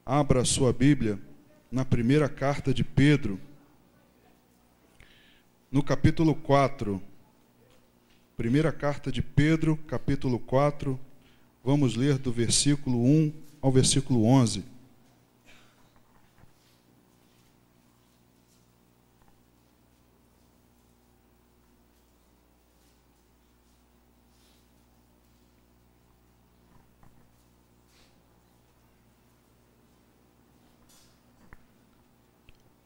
Abra a sua Bíblia na primeira carta de Pedro, no capítulo 4. Primeira carta de Pedro, capítulo 4. Vamos ler do versículo 1 ao versículo 11.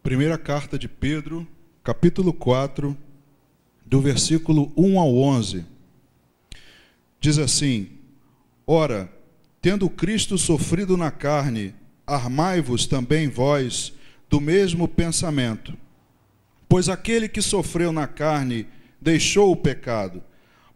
Primeira carta de Pedro, capítulo 4, do versículo 1 ao 11. Diz assim: Ora, tendo Cristo sofrido na carne, armai-vos também vós do mesmo pensamento. Pois aquele que sofreu na carne deixou o pecado,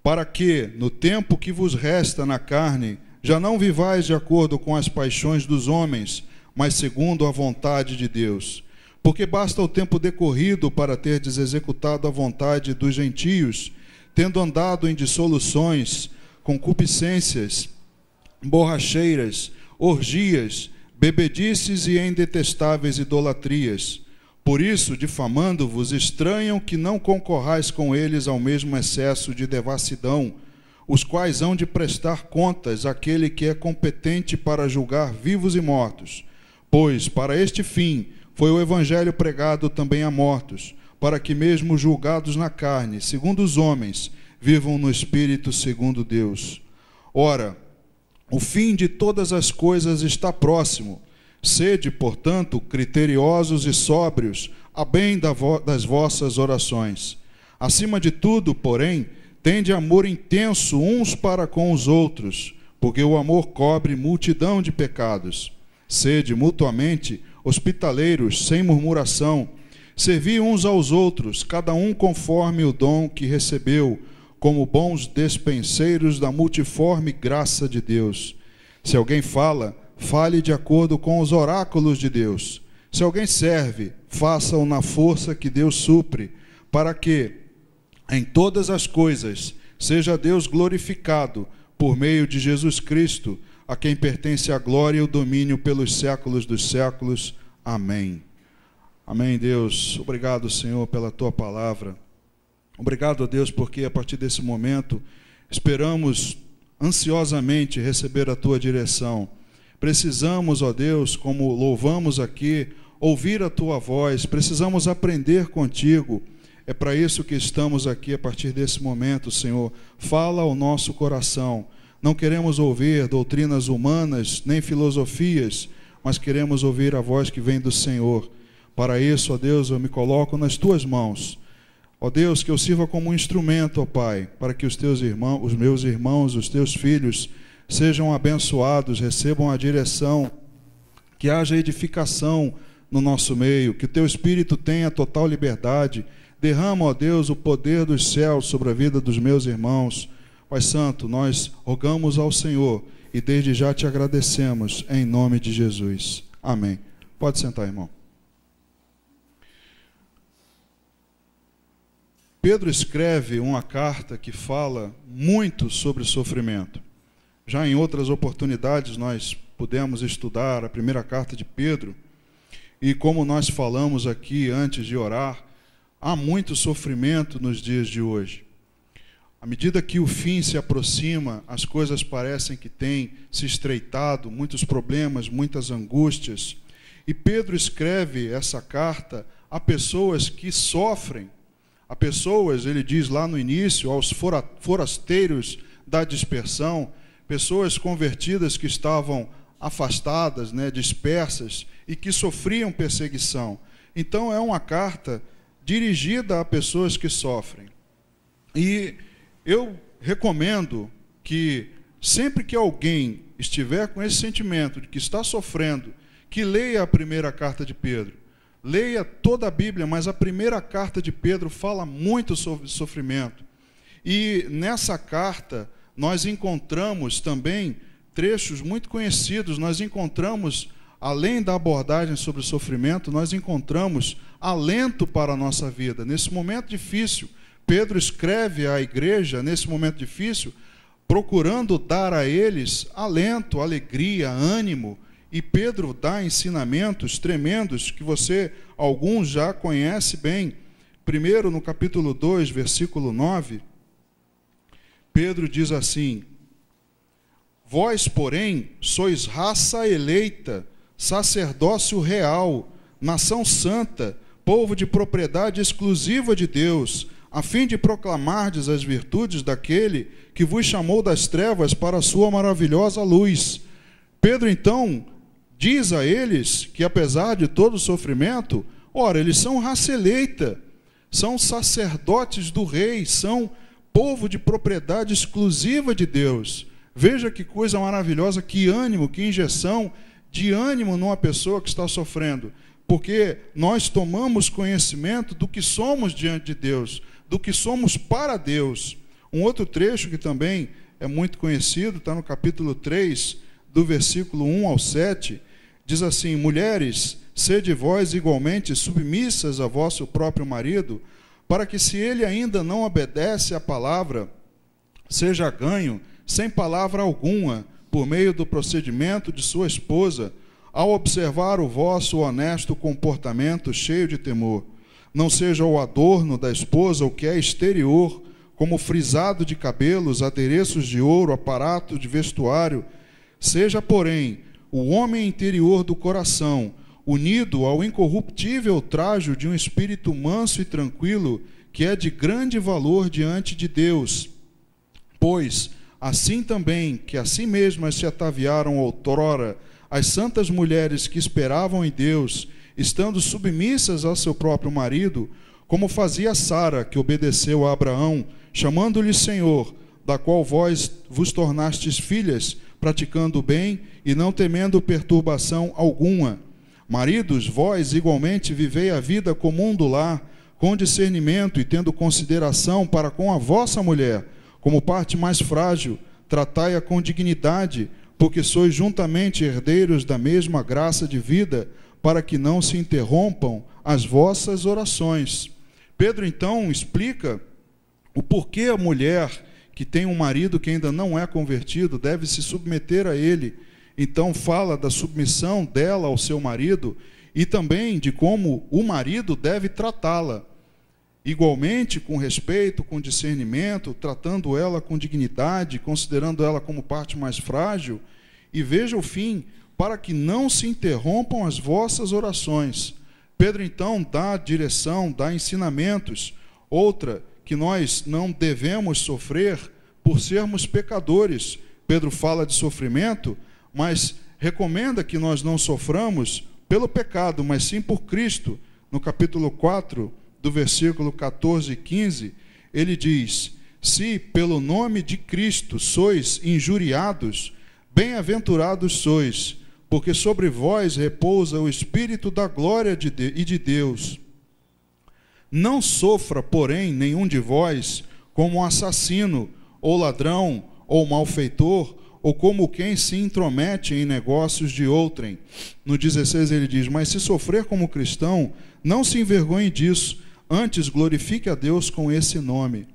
para que, no tempo que vos resta na carne, já não vivais de acordo com as paixões dos homens, mas segundo a vontade de Deus. Porque basta o tempo decorrido para terdes executado a vontade dos gentios, tendo andado em dissoluções, concupiscências, borracheiras, orgias, bebedices e em detestáveis idolatrias. Por isso, difamando-vos, estranham que não concorrais com eles ao mesmo excesso de devassidão, os quais hão de prestar contas àquele que é competente para julgar vivos e mortos. Pois, para este fim, foi o evangelho pregado também a mortos, para que mesmo julgados na carne, segundo os homens, vivam no espírito segundo Deus. Ora, o fim de todas as coisas está próximo. Sede, portanto, criteriosos e sóbrios, a bem das vossas orações. Acima de tudo, porém, tende amor intenso uns para com os outros, porque o amor cobre multidão de pecados. Sede mutuamente hospitaleiros, sem murmuração, servi uns aos outros, cada um conforme o dom que recebeu, como bons despenseiros da multiforme graça de Deus. Se alguém fala, fale de acordo com os oráculos de Deus. Se alguém serve, faça-o na força que Deus supre, para que, em todas as coisas, seja Deus glorificado por meio de Jesus Cristo, a quem pertence a glória e o domínio pelos séculos dos séculos. Amém. Amém, Deus. Obrigado, Senhor, pela Tua palavra. Obrigado, Deus, porque a partir desse momento esperamos ansiosamente receber a Tua direção. Precisamos, ó Deus, como louvamos aqui, ouvir a Tua voz. Precisamos aprender contigo. É para isso que estamos aqui a partir desse momento, Senhor. Fala ao nosso coração. Não queremos ouvir doutrinas humanas, nem filosofias, mas queremos ouvir a voz que vem do Senhor. Para isso, ó Deus, eu me coloco nas Tuas mãos. Ó Deus, que eu sirva como um instrumento, ó Pai, para que os Teus irmãos, os meus irmãos, os Teus filhos, sejam abençoados, recebam a direção, que haja edificação no nosso meio, que o Teu Espírito tenha total liberdade. Derrama, ó Deus, o poder dos céus sobre a vida dos meus irmãos. Pai Santo, nós rogamos ao Senhor e desde já te agradecemos, em nome de Jesus. Amém. Pode sentar, irmão. Pedro escreve uma carta que fala muito sobre sofrimento. Já em outras oportunidades nós pudemos estudar a primeira carta de Pedro, e como nós falamos aqui antes de orar, há muito sofrimento nos dias de hoje. À medida que o fim se aproxima, as coisas parecem que têm se estreitado, muitos problemas, muitas angústias. E Pedro escreve essa carta a pessoas que sofrem, a pessoas, ele diz lá no início, aos forasteiros da dispersão, pessoas convertidas que estavam afastadas, dispersas, e que sofriam perseguição. Então é uma carta dirigida a pessoas que sofrem. E eu recomendo que sempre que alguém estiver com esse sentimento de que está sofrendo, que leia a primeira carta de Pedro. Leia toda a Bíblia, mas a primeira carta de Pedro fala muito sobre sofrimento. E nessa carta nós encontramos também trechos muito conhecidos. Nós encontramos, além da abordagem sobre o sofrimento, nós encontramos alento para a nossa vida. Nesse momento difícil, Pedro escreve à igreja, nesse momento difícil, procurando dar a eles alento, alegria, ânimo, E Pedro dá ensinamentos tremendos que alguns já conhece bem. Primeiro, no capítulo 2, versículo 9, Pedro diz assim: vós, porém, sois raça eleita, sacerdócio real, nação santa, povo de propriedade exclusiva de Deus, a fim de proclamardes as virtudes daquele que vos chamou das trevas para a sua maravilhosa luz. Pedro, então, diz a eles que, apesar de todo o sofrimento, ora, eles são raça eleita, são sacerdotes do rei, são povo de propriedade exclusiva de Deus. Veja que coisa maravilhosa, que ânimo, que injeção de ânimo numa pessoa que está sofrendo, porque nós tomamos conhecimento do que somos diante de Deus, do que somos para Deus. Um outro trecho que também é muito conhecido, está no capítulo 3, do versículo 1 ao 7, diz assim: mulheres, sede vós igualmente submissas a vosso próprio marido, para que, se ele ainda não obedece à palavra, seja ganho, sem palavra alguma, por meio do procedimento de sua esposa, ao observar o vosso honesto comportamento cheio de temor. Não seja o adorno da esposa o que é exterior, como frisado de cabelos, adereços de ouro, aparato de vestuário. Seja, porém, o homem interior do coração, unido ao incorruptível trajo de um espírito manso e tranquilo, que é de grande valor diante de Deus. Pois, assim também que a si mesmas se ataviaram outrora as santas mulheres que esperavam em Deus, estando submissas ao seu próprio marido, como fazia Sara, que obedeceu a Abraão, chamando-lhe Senhor, da qual vós vos tornastes filhas, praticando o bem e não temendo perturbação alguma. Maridos, vós igualmente vivei a vida comum do lar, com discernimento e tendo consideração para com a vossa mulher, como parte mais frágil, tratai-a com dignidade, porque sois juntamente herdeiros da mesma graça de vida, para que não se interrompam as vossas orações. Pedro, então, explica o porquê a mulher que tem um marido que ainda não é convertido deve se submeter a ele. Então, fala da submissão dela ao seu marido e também de como o marido deve tratá-la. Igualmente, com respeito, com discernimento, tratando ela com dignidade, considerando ela como parte mais frágil. E veja o fim, para que não se interrompam as vossas orações. Pedro, então, dá direção, dá ensinamentos. Outra, que nós não devemos sofrer por sermos pecadores. Pedro fala de sofrimento, mas recomenda que nós não soframos pelo pecado, mas sim por Cristo. No capítulo 4, do versículo 14 e 15, ele diz: se pelo nome de Cristo sois injuriados, bem-aventurados sois, porque sobre vós repousa o Espírito da glória e de Deus. Não sofra, porém, nenhum de vós como assassino, ou ladrão, ou malfeitor, ou como quem se intromete em negócios de outrem. No 16 ele diz: mas se sofrer como cristão, não se envergonhe disso, antes glorifique a Deus com esse nome.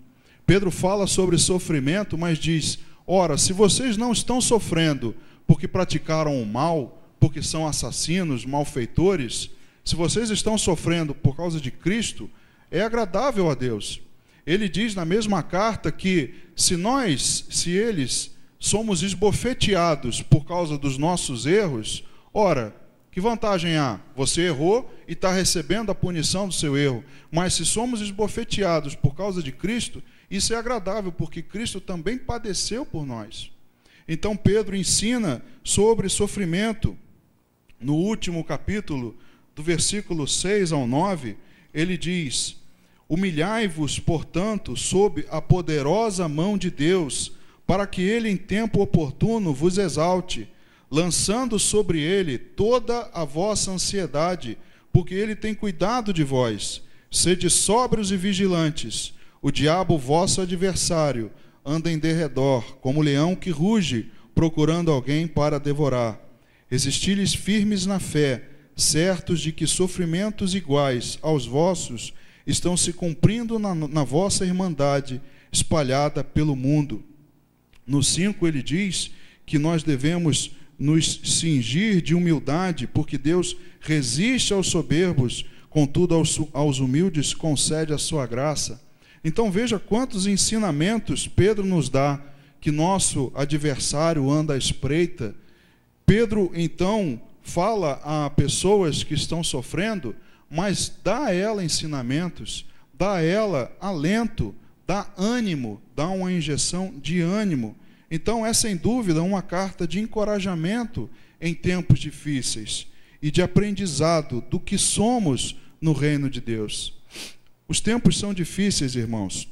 Pedro fala sobre sofrimento, mas diz: ora, se vocês não estão sofrendo porque praticaram o mal, porque são assassinos, malfeitores, se vocês estão sofrendo por causa de Cristo, é agradável a Deus. Ele diz na mesma carta que se eles somos esbofeteados por causa dos nossos erros, ora, que vantagem há? Você errou e está recebendo a punição do seu erro. Mas se somos esbofeteados por causa de Cristo, isso é agradável, porque Cristo também padeceu por nós. Então Pedro ensina sobre sofrimento. No último capítulo, do versículo 6 ao 9, ele diz: humilhai-vos, portanto, sob a poderosa mão de Deus, para que ele em tempo oportuno vos exalte, lançando sobre ele toda a vossa ansiedade, porque ele tem cuidado de vós. Sede sóbrios e vigilantes. O diabo, vosso adversário, anda em derredor, como leão que ruge, procurando alguém para devorar. Resisti-lhes firmes na fé, certos de que sofrimentos iguais aos vossos estão se cumprindo na vossa irmandade, espalhada pelo mundo. No 5 ele diz que nós devemos nos cingir de humildade, porque Deus resiste aos soberbos, contudo aos humildes concede a sua graça. Então veja quantos ensinamentos Pedro nos dá, que nosso adversário anda à espreita. Pedro, então, fala a pessoas que estão sofrendo, mas dá a ela ensinamentos, dá a ela alento, dá ânimo, dá uma injeção de ânimo. Então é, sem dúvida, uma carta de encorajamento em tempos difíceis e de aprendizado do que somos no reino de Deus. Os tempos são difíceis, irmãos,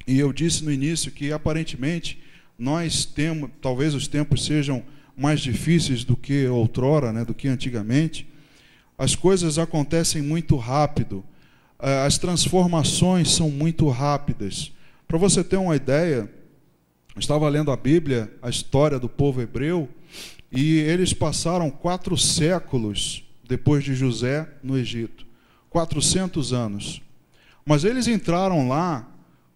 e eu disse no início que, aparentemente, nós temos, talvez os tempos sejam mais difíceis do que outrora, né, do que antigamente. As coisas acontecem muito rápido, as transformações são muito rápidas. Para você ter uma ideia, eu estava lendo a Bíblia, a história do povo hebreu, e eles passaram 4 séculos depois de José no Egito, 400 anos. Mas eles entraram lá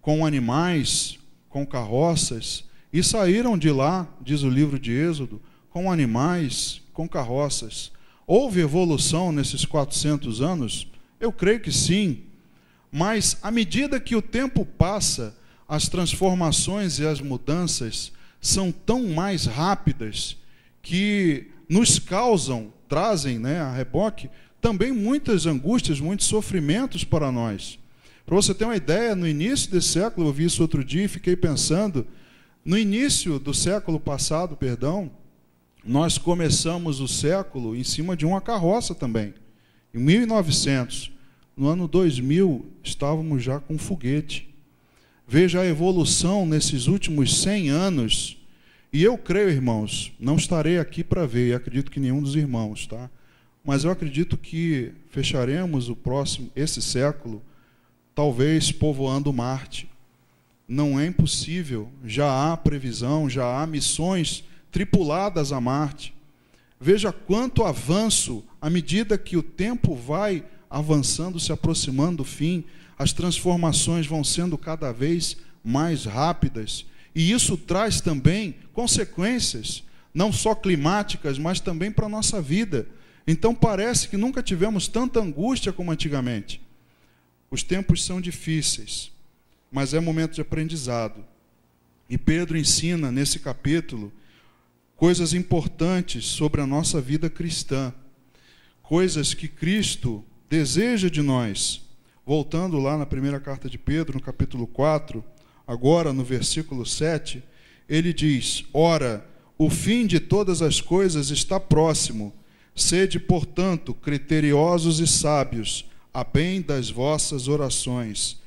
com animais, com carroças, e saíram de lá, diz o livro de Êxodo, com animais, com carroças. Houve evolução nesses 400 anos? Eu creio que sim. Mas, à medida que o tempo passa, as transformações e as mudanças são tão mais rápidas que nos causam, trazem, né, a reboque, também muitas angústias, muitos sofrimentos para nós. Para você ter uma ideia, no início desse século, eu vi isso outro dia e fiquei pensando, no início do século passado, nós começamos o século em cima de uma carroça também, em 1900. No ano 2000, estávamos já com foguete. Veja a evolução nesses últimos 100 anos. E eu creio, irmãos, não estarei aqui para ver, e acredito que nenhum dos irmãos, tá? Mas eu acredito que fecharemos esse século, talvez povoando Marte. Não é impossível, já há previsão, já há missões tripuladas a Marte. Veja quanto avanço, à medida que o tempo vai avançando, se aproximando do fim, as transformações vão sendo cada vez mais rápidas. E isso traz também consequências, não só climáticas, mas também para a nossa vida. Então parece que nunca tivemos tanta angústia como antigamente. Os tempos são difíceis, mas é momento de aprendizado. E Pedro ensina nesse capítulo coisas importantes sobre a nossa vida cristã, coisas que Cristo deseja de nós. Voltando lá na primeira carta de Pedro, no capítulo 4, agora no versículo 7, ele diz: ora, o fim de todas as coisas está próximo. Sede, portanto, criteriosos e sábios, a bem das vossas orações.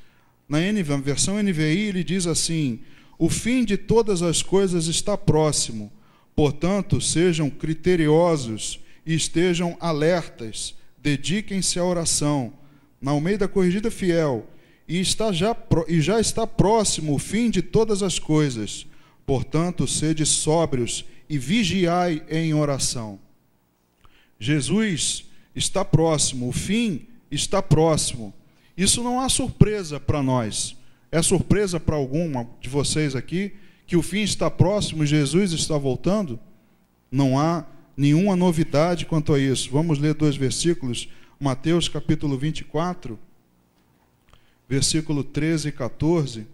Na versão NVI, ele diz assim: o fim de todas as coisas está próximo. Portanto, sejam criteriosos e estejam alertas. Dediquem-se à oração. Na Almeida Corrigida Fiel, e já está próximo o fim de todas as coisas. Portanto, sede sóbrios e vigiai em oração. Jesus está próximo, o fim está próximo. Isso não há surpresa para nós. É surpresa para alguma de vocês aqui que o fim está próximo e Jesus está voltando? Não há nenhuma novidade quanto a isso. Vamos ler 2 versículos. Mateus capítulo 24, versículo 13 e 14.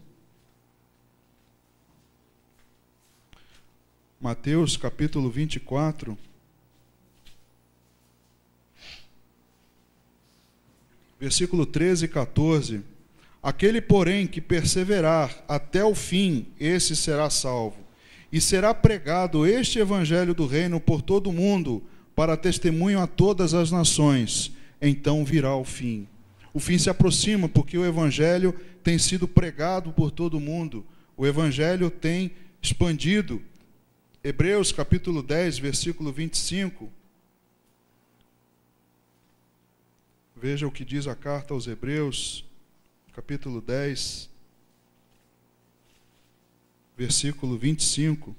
Mateus capítulo 24, versículo 13 e 14. Aquele, porém, que perseverar até o fim, esse será salvo. E será pregado este evangelho do reino por todo o mundo, para testemunho a todas as nações. Então virá o fim. O fim se aproxima porque o evangelho tem sido pregado por todo o mundo. O evangelho tem expandido. Hebreus capítulo 10, versículo 25. Veja o que diz a carta aos Hebreus, capítulo 10, versículo 25.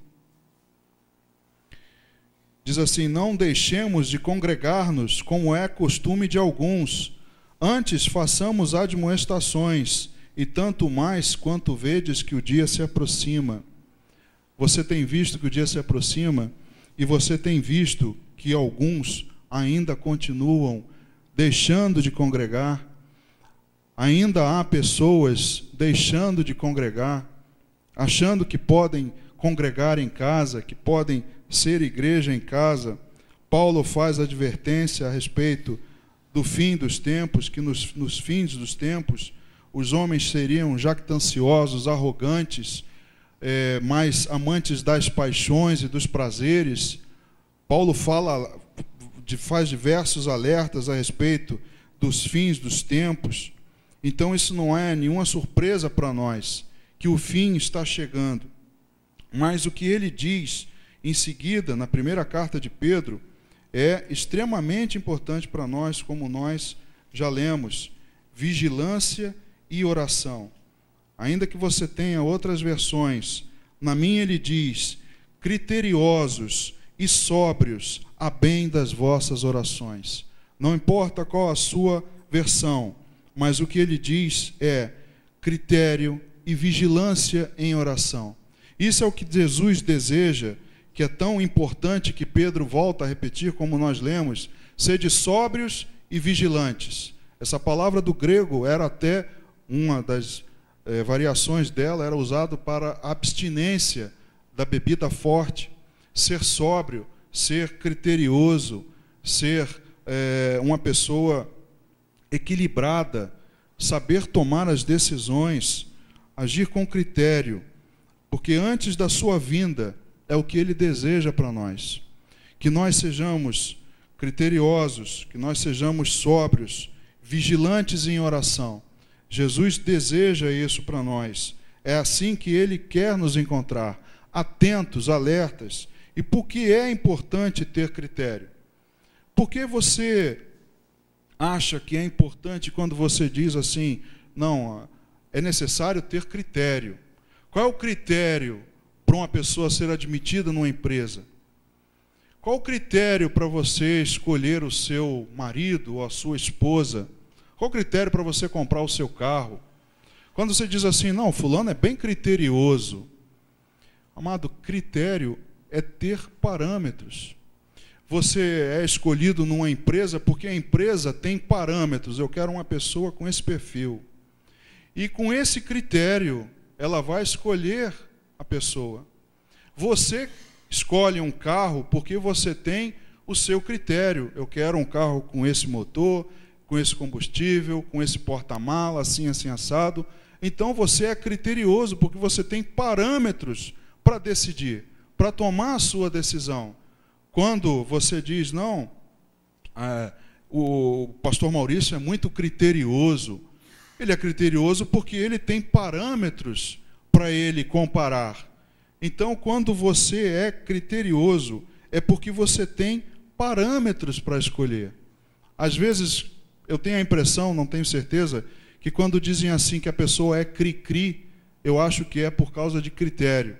Diz assim: não deixemos de congregar-nos, como é costume de alguns. Antes façamos admoestações, e tanto mais quanto vedes que o dia se aproxima. Você tem visto que o dia se aproxima? e você tem visto que alguns ainda continuam deixando de congregar, ainda há pessoas deixando de congregar, achando que podem congregar em casa, que podem ser igreja em casa. Paulo faz advertência a respeito do fim dos tempos, que nos fins dos tempos os homens seriam jactanciosos, arrogantes, mais amantes das paixões e dos prazeres. Paulo faz diversos alertas a respeito dos fins dos tempos. Então isso não é nenhuma surpresa para nós, que o fim está chegando. Mas o que ele diz em seguida, na primeira carta de Pedro, é extremamente importante para nós, como nós já lemos: vigilância e oração. Ainda que você tenha outras versões, na minha ele diz: criteriosos e sóbrios a bem das vossas orações. Não importa qual a sua versão, mas o que ele diz é critério e vigilância em oração. Isso é o que Jesus deseja, que é tão importante, que Pedro volta a repetir, como nós lemos: sede sóbrios e vigilantes. Essa palavra do grego era até uma das variações dela, era usado para a abstinência da bebida forte. Ser sóbrio, ser criterioso, ser uma pessoa equilibrada, saber tomar as decisões, agir com critério, porque antes da sua vinda é o que ele deseja para nós, que nós sejamos criteriosos, que nós sejamos sóbrios, vigilantes em oração. Jesus deseja isso para nós. É assim que ele quer nos encontrar, atentos, alertas. E por que é importante ter critério? Por que você acha que é importante quando você diz assim: não, é necessário ter critério? Qual é o critério para uma pessoa ser admitida numa empresa? Qual o critério para você escolher o seu marido ou a sua esposa? Qual o critério para você comprar o seu carro? Quando você diz assim: não, fulano é bem criterioso. Amado, critério é ter parâmetros. Você é escolhido numa empresa porque a empresa tem parâmetros. Eu quero uma pessoa com esse perfil. E com esse critério, ela vai escolher a pessoa. Você escolhe um carro porque você tem o seu critério. Eu quero um carro com esse motor, com esse combustível, com esse porta-mala, assim, assim, assado. Então você é criterioso porque você tem parâmetros para decidir, para tomar a sua decisão. Quando você diz: não, o pastor Maurício é muito criterioso, ele é criterioso porque ele tem parâmetros para ele comparar. Então, quando você é criterioso, é porque você tem parâmetros para escolher. Às vezes, eu tenho a impressão, não tenho certeza, que quando dizem assim que a pessoa é cri-cri, eu acho que é por causa de critério.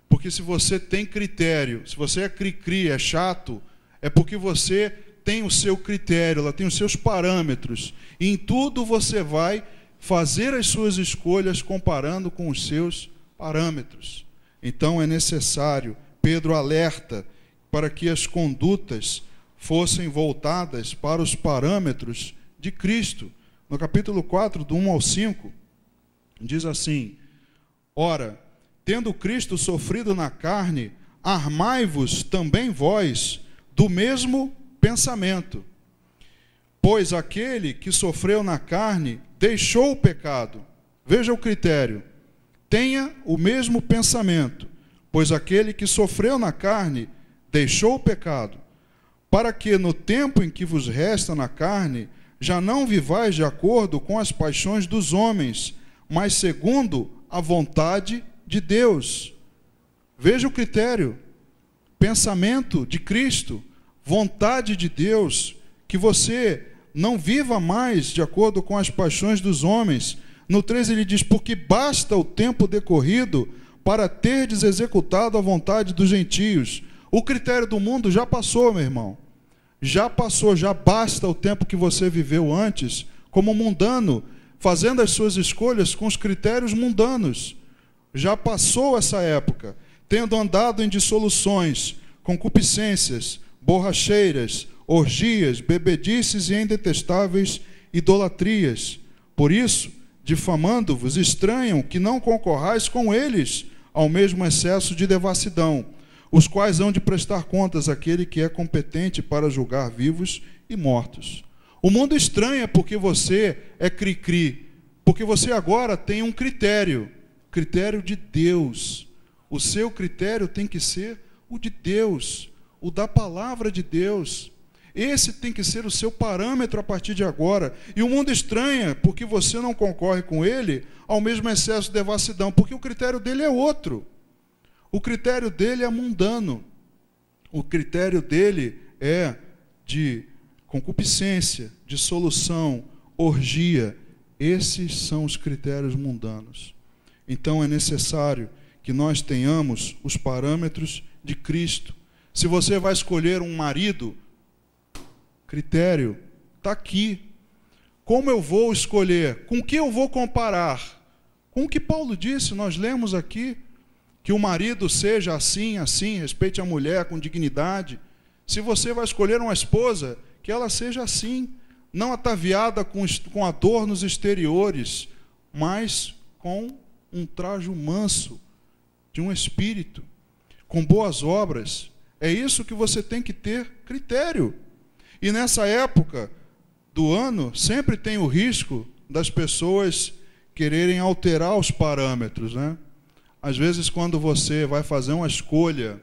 Porque se você tem critério, se você é cri-cri, é chato, é porque você tem o seu critério, ela tem os seus parâmetros. E em tudo você vai fazer as suas escolhas comparando com os seus parâmetros. Então é necessário, Pedro alerta para que as condutas fossem voltadas para os parâmetros de Cristo. No capítulo 4, do 1 ao 5, diz assim: ora, tendo Cristo sofrido na carne, armai-vos também vós do mesmo pensamento. Pois aquele que sofreu na carne deixou o pecado. Veja o critério. Tenha o mesmo pensamento, pois aquele que sofreu na carne deixou o pecado, para que no tempo em que vos resta na carne, já não vivais de acordo com as paixões dos homens, mas segundo a vontade de Deus. Veja o critério. Pensamento de Cristo, vontade de Deus, que você não viva mais de acordo com as paixões dos homens. No 13 ele diz: porque basta o tempo decorrido para terdes executado a vontade dos gentios. O critério do mundo já passou, meu irmão. Já passou, já basta o tempo que você viveu antes como mundano, fazendo as suas escolhas com os critérios mundanos. Já passou essa época, tendo andado em dissoluções, concupiscências, borracheiras, orgias, bebedices e indetestáveis idolatrias. Por isso, difamando-vos, estranham que não concorrais com eles ao mesmo excesso de devassidão, os quais hão de prestar contas àquele que é competente para julgar vivos e mortos. O mundo estranha porque você é cri-cri, porque você agora tem um critério de Deus. O seu critério tem que ser o de Deus, o da palavra de Deus. Esse tem que ser o seu parâmetro a partir de agora. E o mundo estranha porque você não concorre com ele ao mesmo excesso de devassidão, porque o critério dele é outro. O critério dele é mundano. O critério dele é de concupiscência, dissolução, orgia. Esses são os critérios mundanos. Então é necessário que nós tenhamos os parâmetros de Cristo. Se você vai escolher um marido, critério está aqui. Como eu vou escolher? Com que eu vou comparar? Com o que Paulo disse, nós lemos aqui, que o marido seja assim, assim, respeite a mulher com dignidade. Se você vai escolher uma esposa, que ela seja assim, não ataviada com adornos exteriores, mas com um trajo manso de um espírito, com boas obras. É isso que você tem que ter critério. E nessa época do ano, sempre tem o risco das pessoas quererem alterar os parâmetros, né? Às vezes, quando você vai fazer uma escolha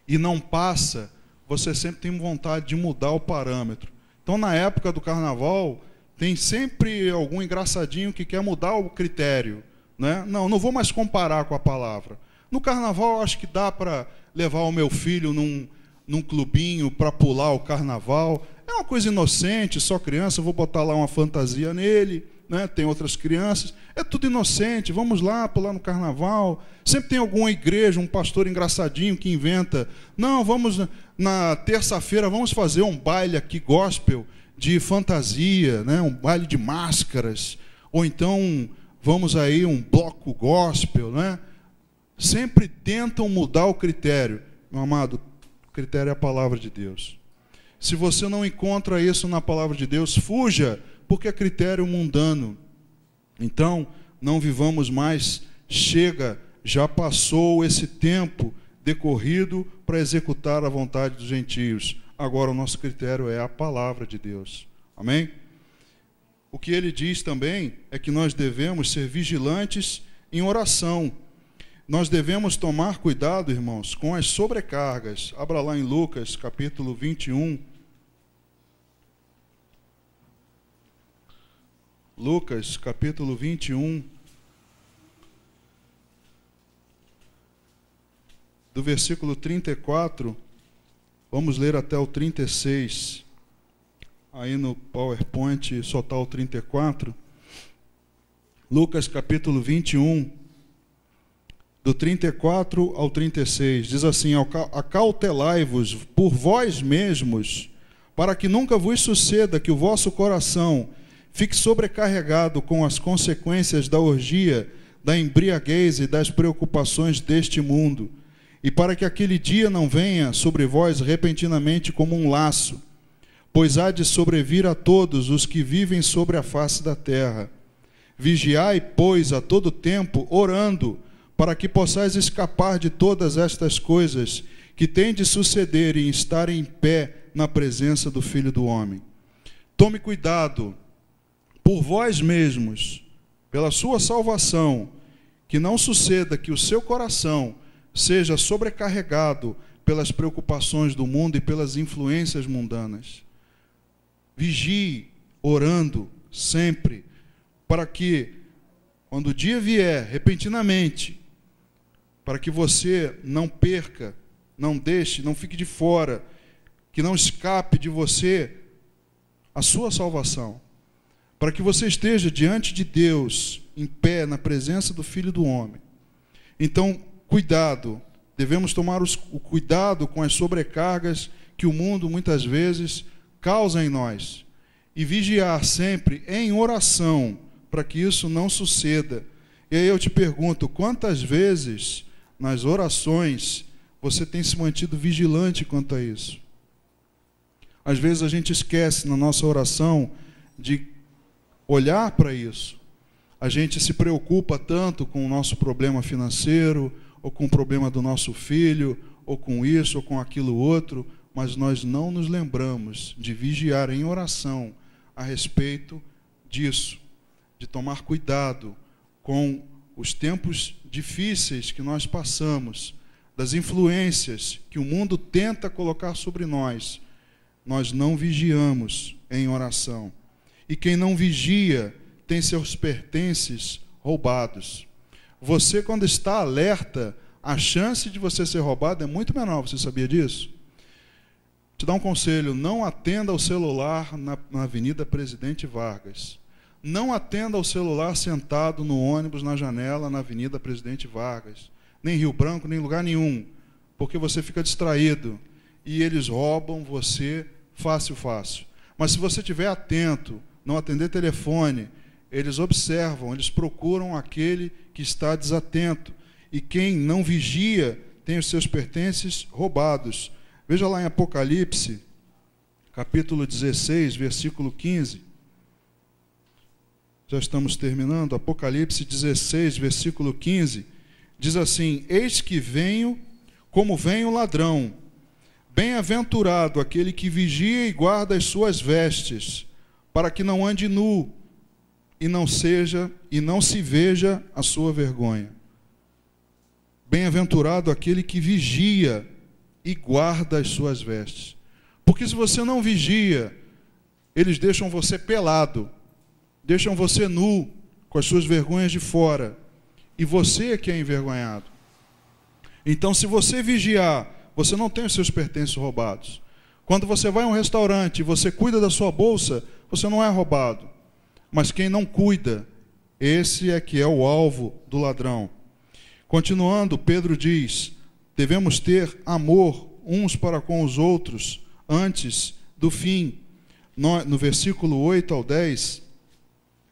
e não passa, você sempre tem vontade de mudar o parâmetro. Então, na época do carnaval, tem sempre algum engraçadinho que quer mudar o critério, né? Não vou mais comparar com a palavra. No carnaval, acho que dá para levar o meu filho num clubinho para pular o carnaval. É uma coisa inocente, só criança, vou botar lá uma fantasia nele, né? Tem outras crianças, é tudo inocente, vamos lá pular no carnaval. Sempre tem alguma igreja, um pastor engraçadinho que inventa, não, vamos na terça-feira, vamos fazer um baile aqui gospel de fantasia, né? Um baile de máscaras, ou então vamos aí um bloco gospel, né? Sempre tentam mudar o critério. Meu amado, o critério é a palavra de Deus. Se você não encontra isso na palavra de Deus, fuja, porque é critério mundano. Então, não vivamos mais, chega, já passou esse tempo decorrido para executar a vontade dos gentios. Agora o nosso critério é a palavra de Deus. Amém? O que ele diz também é que nós devemos ser vigilantes em oração. Nós devemos tomar cuidado, irmãos, com as sobrecargas. Abra lá em Lucas, capítulo 21. Lucas, capítulo 21, do versículo 34, vamos ler até o 36. Aí no PowerPoint só está o 34. Lucas, capítulo 21, do 34 ao 36, diz assim: acautelai-vos por vós mesmos, para que nunca vos suceda que o vosso coração fique sobrecarregado com as consequências da orgia, da embriaguez e das preocupações deste mundo, e para que aquele dia não venha sobre vós repentinamente como um laço, pois há de sobrevir a todos os que vivem sobre a face da terra. Vigiai, pois, a todo tempo, orando, para que possais escapar de todas estas coisas que têm de suceder e estar em pé na presença do Filho do Homem. Tome cuidado por vós mesmos, pela sua salvação, que não suceda que o seu coração seja sobrecarregado pelas preocupações do mundo e pelas influências mundanas. Vigie, orando, sempre, para que, quando o dia vier, repentinamente, para que você não perca, não deixe, não fique de fora, que não escape de você a sua salvação, para que você esteja diante de Deus, em pé, na presença do Filho do Homem. Então, cuidado, devemos tomar o cuidado com as sobrecargas que o mundo muitas vezes causa em nós, e vigiar sempre em oração, para que isso não suceda. E aí eu te pergunto, quantas vezes nas orações você tem se mantido vigilante quanto a isso? Às vezes a gente esquece na nossa oração de olhar para isso. A gente se preocupa tanto com o nosso problema financeiro, ou com o problema do nosso filho, ou com isso, ou com aquilo outro, mas nós não nos lembramos de vigiar em oração a respeito disso, de tomar cuidado com os tempos difíceis que nós passamos, das influências que o mundo tenta colocar sobre nós. Nós não vigiamos em oração. E quem não vigia tem seus pertences roubados. Você, quando está alerta, a chance de você ser roubado é muito menor. Você sabia disso? Te dar um conselho: não atenda ao celular na Avenida Presidente Vargas. Não atenda ao celular sentado no ônibus na janela na Avenida Presidente Vargas. Nem Rio Branco, nem lugar nenhum. Porque você fica distraído. E eles roubam você fácil. Mas se você estiver atento, não atender telefone, eles observam, eles procuram aquele que está desatento. E quem não vigia tem os seus pertences roubados. Veja lá em Apocalipse, capítulo 16, versículo 15. Já estamos terminando. Apocalipse 16, versículo 15. Diz assim: eis que venho como vem o ladrão. Bem-aventurado aquele que vigia e guarda as suas vestes, para que não ande nu e não se veja a sua vergonha. Bem-aventurado aquele que vigia e guarda as suas vestes. Porque se você não vigia, eles deixam você pelado, deixam você nu, com as suas vergonhas de fora, e você é que é envergonhado. Então, se você vigiar, você não tem os seus pertences roubados. Quando você vai a um restaurante e você cuida da sua bolsa, você não é roubado. Mas quem não cuida, esse é que é o alvo do ladrão. Continuando, Pedro diz: devemos ter amor uns para com os outros antes do fim. No versículo 8 ao 10,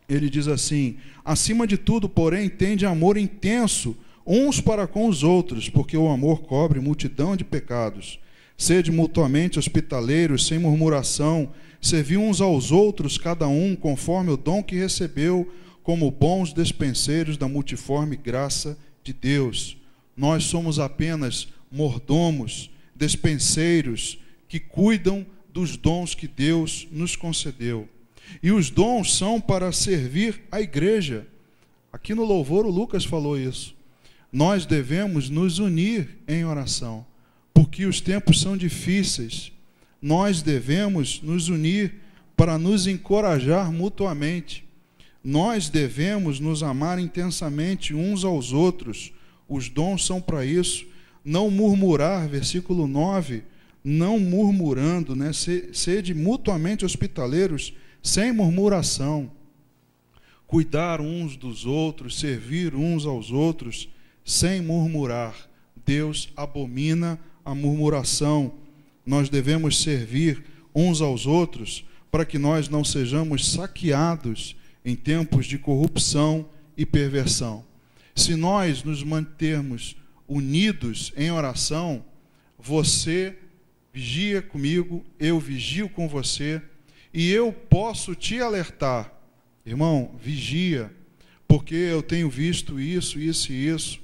ele diz assim: acima de tudo, porém, tende amor intenso uns para com os outros, porque o amor cobre multidão de pecados. Sede mutuamente hospitaleiros, sem murmuração, servi uns aos outros, cada um conforme o dom que recebeu, como bons despenseiros da multiforme graça de Deus. Nós somos apenas mordomos, despenseiros, que cuidam dos dons que Deus nos concedeu. E os dons são para servir a igreja. Aqui no louvor o Lucas falou isso. Nós devemos nos unir em oração, porque os tempos são difíceis. Nós devemos nos unir para nos encorajar mutuamente. Nós devemos nos amar intensamente uns aos outros. Os dons são para isso. Não murmurar, versículo 9, não murmurando, né? Sede mutuamente hospitaleiros, sem murmuração. Cuidar uns dos outros, servir uns aos outros, sem murmurar. Deus abomina a murmuração. Nós devemos servir uns aos outros para que nós não sejamos saqueados em tempos de corrupção e perversão. Se nós nos mantermos unidos em oração, você vigia comigo, eu vigio com você, e eu posso te alertar: irmão, vigia, porque eu tenho visto isso, isso e isso,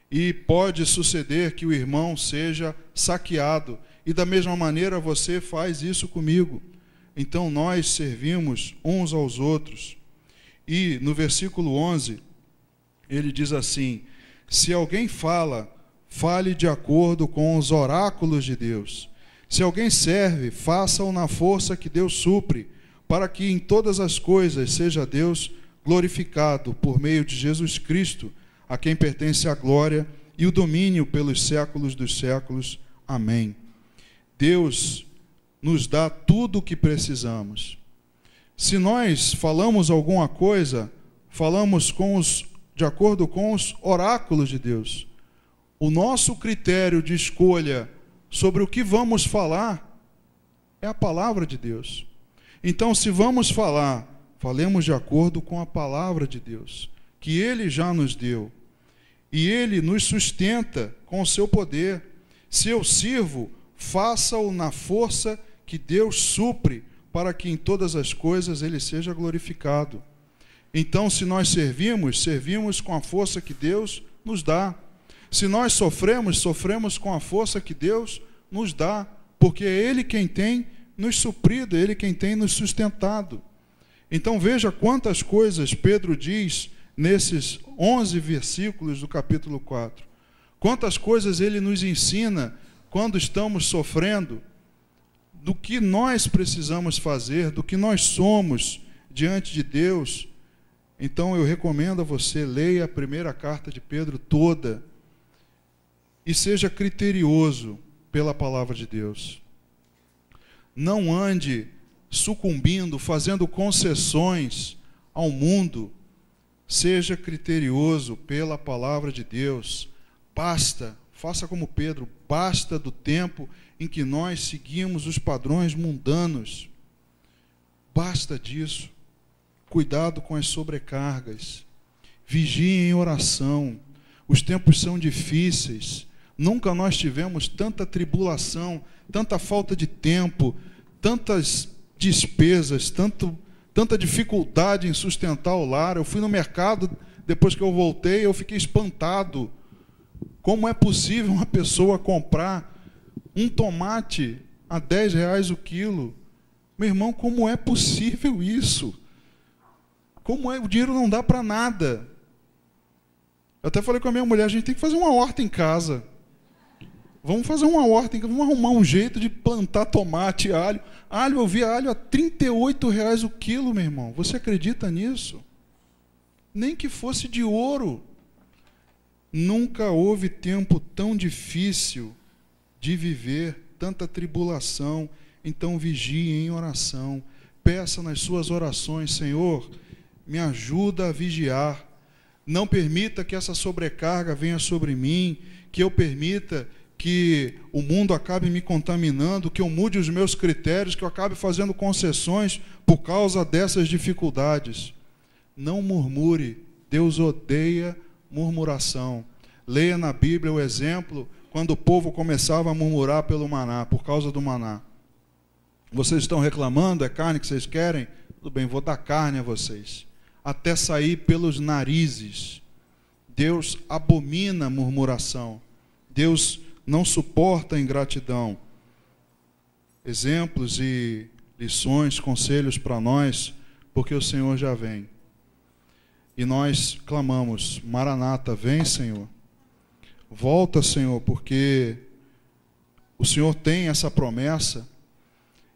e pode suceder que o irmão seja saqueado, e da mesma maneira você faz isso comigo. Então nós servimos uns aos outros. E no versículo 11, ele diz assim: se alguém fala, fale de acordo com os oráculos de Deus. Se alguém serve, faça-o na força que Deus supre, para que em todas as coisas seja Deus glorificado por meio de Jesus Cristo, a quem pertence a glória e o domínio pelos séculos dos séculos. Amém. Deus nos dá tudo o que precisamos. Se nós falamos alguma coisa, falamos de acordo com os oráculos de Deus. O nosso critério de escolha sobre o que vamos falar é a palavra de Deus. Então, se vamos falar, falemos de acordo com a palavra de Deus, que Ele já nos deu. E Ele nos sustenta com o seu poder. Se eu sirvo, faça-o na força que Deus supre, para que em todas as coisas ele seja glorificado. Então, se nós servimos com a força que Deus nos dá. Se nós sofremos com a força que Deus nos dá, porque é Ele quem tem nos suprido, é Ele quem tem nos sustentado. Então veja quantas coisas Pedro diz nesses 11 versículos do capítulo 4. Quantas coisas ele nos ensina quando estamos sofrendo, do que nós precisamos fazer, do que nós somos diante de Deus. Então eu recomendo a você, leia a primeira carta de Pedro toda e seja criterioso pela palavra de Deus. Não ande sucumbindo, fazendo concessões ao mundo. Seja criterioso pela palavra de Deus. Basta, faça como Pedro, basta do tempo em que nós seguimos os padrões mundanos. Basta disso. Cuidado com as sobrecargas. Vigie em oração. Os tempos são difíceis. Nunca nós tivemos tanta tribulação, tanta falta de tempo, tantas despesas, tanta dificuldade em sustentar o lar. Eu fui no mercado, depois que eu voltei, eu fiquei espantado. Como é possível uma pessoa comprar um tomate a R$10 o quilo? Meu irmão, como é possível isso? Como é? O dinheiro não dá para nada. Eu até falei com a minha mulher, a gente tem que fazer uma horta em casa. Vamos fazer uma horta, vamos arrumar um jeito de plantar tomate, alho. Alho, eu vi alho a R$38 o quilo, meu irmão. Você acredita nisso? Nem que fosse de ouro. Nunca houve tempo tão difícil de viver, tanta tribulação. Então vigie em oração. Peça nas suas orações, Senhor, me ajuda a vigiar. Não permita que essa sobrecarga venha sobre mim, que eu permita que o mundo acabe me contaminando, que eu mude os meus critérios, que eu acabe fazendo concessões por causa dessas dificuldades. Não murmure, Deus odeia murmuração. Leia na Bíblia o exemplo quando o povo começava a murmurar pelo maná, por causa do maná. Vocês estão reclamando, é carne que vocês querem? Tudo bem, vou dar carne a vocês. Até sair pelos narizes. Deus abomina a murmuração. Deus não suporta a ingratidão. Exemplos e lições, conselhos para nós, porque o Senhor já vem. E nós clamamos, Maranata, vem, Senhor. Volta, Senhor, porque o Senhor tem essa promessa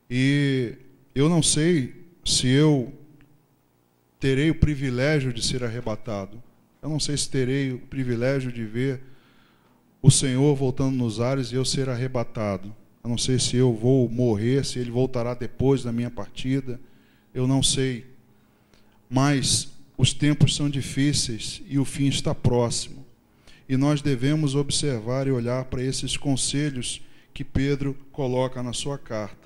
e eu não sei se eu terei o privilégio de ser arrebatado. Eu não sei se terei o privilégio de ver o Senhor voltando nos ares e eu ser arrebatado. Eu não sei se eu vou morrer, se Ele voltará depois da minha partida. Eu não sei. Mas os tempos são difíceis e o fim está próximo. E nós devemos observar e olhar para esses conselhos que Pedro coloca na sua carta.